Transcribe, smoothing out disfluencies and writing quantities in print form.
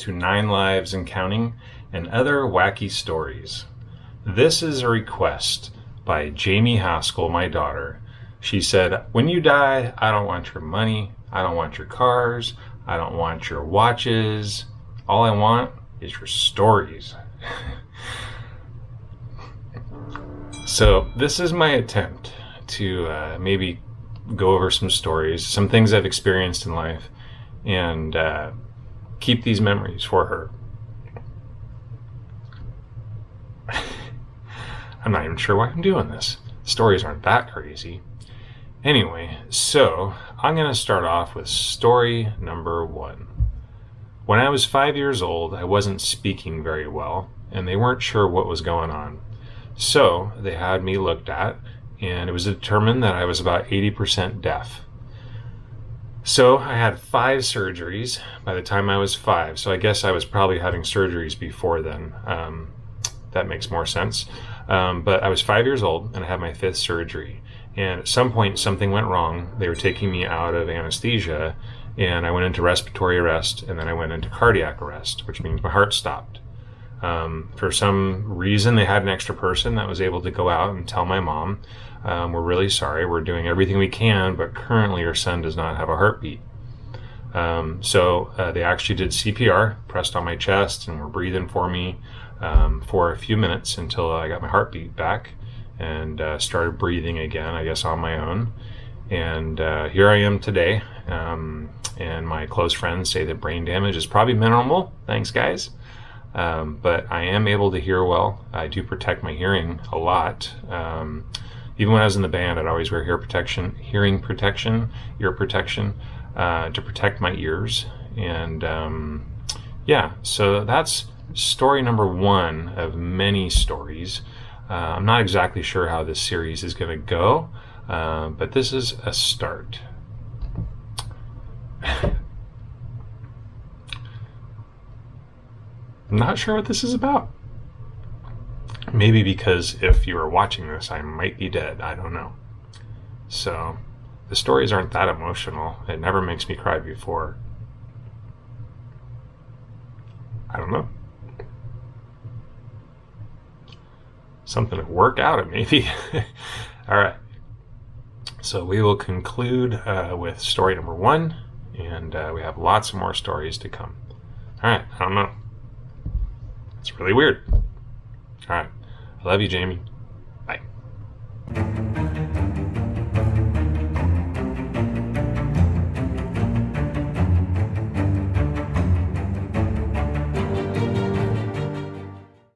to 9 Lives and Counting and Other Wacky Stories. This is a request by Jamie Haskell, my daughter. She said, when you die, I don't want your money, I don't want your cars, I don't want your watches. All I want is your stories. So this is my attempt to maybe go over some stories, some things I've experienced in life, and keep these memories for her. I'm not even sure why I'm doing this. Stories aren't that crazy. Anyway, so I'm going to start off with story number 1. When I was 5 years old, I wasn't speaking very well, and they weren't sure what was going on. So they had me looked at, and it was determined that I was about 80% deaf. So I had 5 surgeries by the time I was 5, so I guess I was probably having surgeries before then. That makes more sense. But I was 5 years old, and I had my 5th surgery. And at some point, something went wrong. They were taking me out of anesthesia, and I went into respiratory arrest, and then I went into cardiac arrest, which means my heart stopped. For some reason, they had an extra person that was able to go out and tell my mom, we're really sorry, we're doing everything we can, but currently your son does not have a heartbeat. So they actually did CPR, pressed on my chest, and were breathing for me for a few minutes until I got my heartbeat back and started breathing again, I guess on my own. And here I am today, and my close friends say that brain damage is probably minimal. Thanks, guys. But I am able to hear well. I do protect my hearing a lot. Even when I was in the band, I'd always wear ear protection to protect my ears. And yeah, so that's story number 1 of many stories. I'm not exactly sure how this series is going to go, but this is a start. I'm not sure what this is about. Maybe because if you were watching this, I might be dead. I don't know. So the stories aren't that emotional. It never makes me cry before. I don't know. Something to work out it maybe. All right. So we will conclude with story number 1, and we have lots more stories to come. All right. I don't know. It's really weird. All right. I love you, Jamie.